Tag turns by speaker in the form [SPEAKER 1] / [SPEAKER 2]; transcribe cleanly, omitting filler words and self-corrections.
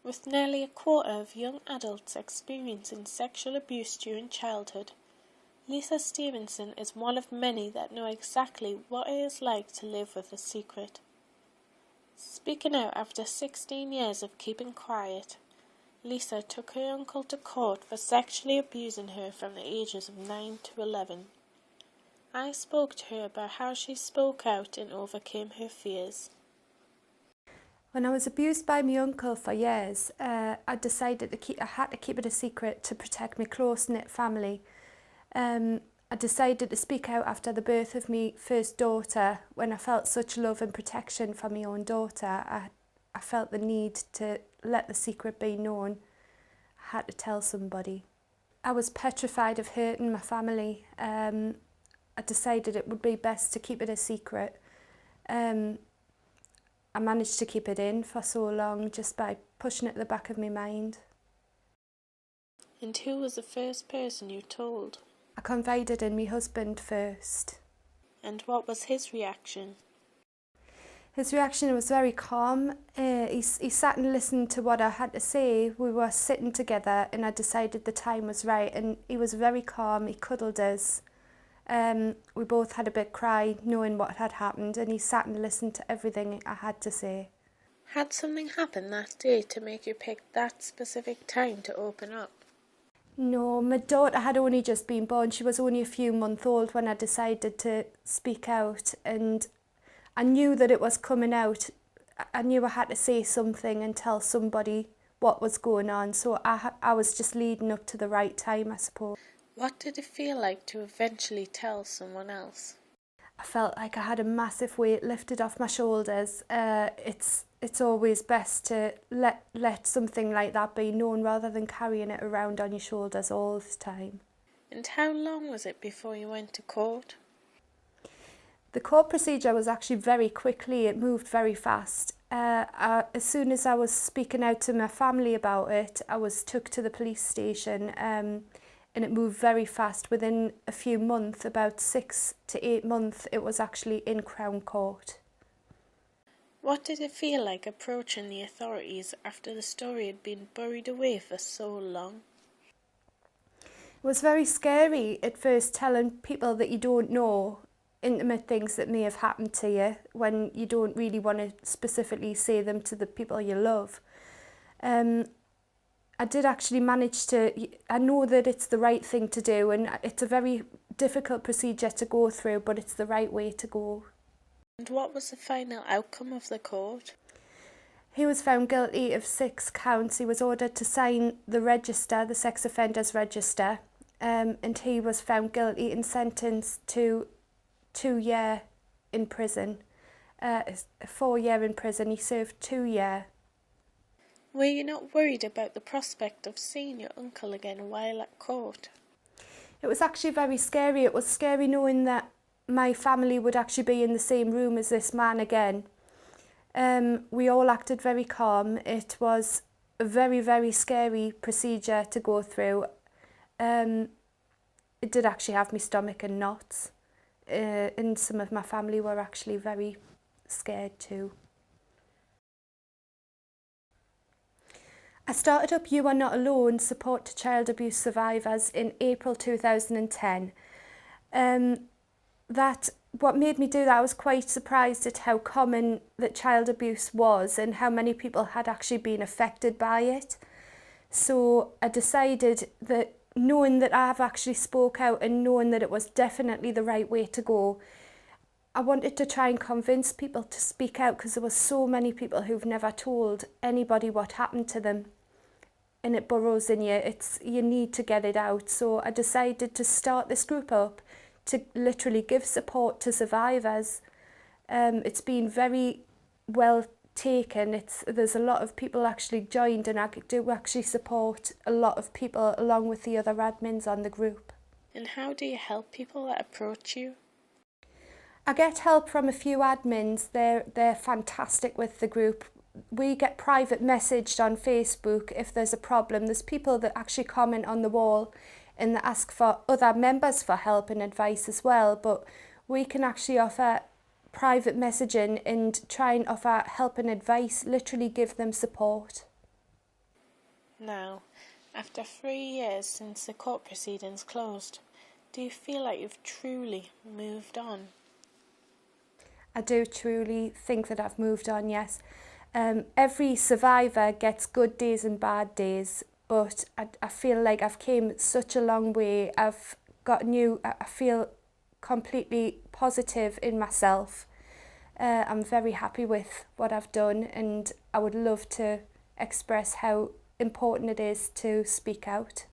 [SPEAKER 1] With nearly a quarter of young adults experiencing sexual abuse during childhood, Lisa Stevenson is one of many that know exactly what it is like to live with a secret. Speaking out after 16 years of keeping quiet, Lisa took her uncle to court for sexually abusing her from the ages of 9 to 11. I spoke to her about how she spoke out and overcame her fears.
[SPEAKER 2] When I was abused by my uncle for years, I decided I had to keep it a secret to protect my close-knit family. I decided to speak out after the birth of my first daughter. When I felt such love and protection for my own daughter, I felt the need to let the secret be known. I had to tell somebody. I was petrified of hurting my family. I decided it would be best to keep it a secret. I managed to keep it in for so long just by pushing it at the back of my mind.
[SPEAKER 1] And who was the first person you told?
[SPEAKER 2] I confided in my husband first.
[SPEAKER 1] And what was his reaction?
[SPEAKER 2] His reaction was very calm. He sat and listened to what I had to say. We were sitting together and I decided the time was right, and he was very calm. He cuddled us. We both had a big cry knowing what had happened, and he sat and listened to everything I had to say.
[SPEAKER 1] Had something happened that day to make you pick that specific time to open up?
[SPEAKER 2] No, my daughter had only just been born. She was only a few months old when I decided to speak out, and I knew that it was coming out. I knew I had to say something and tell somebody what was going on, so I was just leading up to the right time, I suppose.
[SPEAKER 1] What did it feel like to eventually tell someone else?
[SPEAKER 2] I felt like I had a massive weight lifted off my shoulders. It's always best to let something like that be known rather than carrying it around on your shoulders all the time.
[SPEAKER 1] And how long was it before you went to court?
[SPEAKER 2] The court procedure was actually very quickly. It moved very fast. As soon as I was speaking out to my family about it, I was took to the police station. And it moved very fast. Within a few months, about 6 to 8 months, it was actually in Crown Court.
[SPEAKER 1] What did it feel like approaching the authorities after the story had been buried away for so long?
[SPEAKER 2] It was very scary at first, telling people that you don't know intimate things that may have happened to you when you don't really want to specifically say them to the people you love. I did actually manage to, I know that it's the right thing to do, and it's a very difficult procedure to go through, but it's the right way to go.
[SPEAKER 1] And what was the final outcome of the court?
[SPEAKER 2] He was found guilty of 6 counts. He was ordered to sign the register, the sex offenders register, and he was found guilty and sentenced to 2 years in prison, 4 years in prison. He served 2 years.
[SPEAKER 1] Were you not worried about the prospect of seeing your uncle again while at court?
[SPEAKER 2] It was actually very scary. It was scary knowing that my family would actually be in the same room as this man again. We all acted very calm. It was a very, very scary procedure to go through. It did actually have my stomach in knots. And some of my family were actually very scared too. I started up You Are Not Alone support to child abuse survivors in April 2010. What made me do that, I was quite surprised at how common that child abuse was and how many people had actually been affected by it. So I decided that, knowing that I've actually spoke out and knowing that it was definitely the right way to go, I wanted to try and convince people to speak out, because there were so many people who've never told anybody what happened to them, and it burrows in you. You need to get it out. So I decided to start this group up to literally give support to survivors. It's been very well taken. There's a lot of people actually joined, and I do actually support a lot of people along with the other admins on the group.
[SPEAKER 1] And how do you help people that approach you?
[SPEAKER 2] I get help from a few admins. They're fantastic with the group. We get private messaged on Facebook if there's a problem. There's people that actually comment on the wall and that ask for other members for help and advice as well, but we can actually offer private messaging and try and offer help and advice, literally give them support.
[SPEAKER 1] Now, after 3 years since the court proceedings closed, do you feel like you've truly moved on?
[SPEAKER 2] I do truly think that I've moved on, yes. Every survivor gets good days and bad days, but I feel like I've came such a long way. I've got I feel completely positive in myself. I'm very happy with what I've done, and I would love to express how important it is to speak out.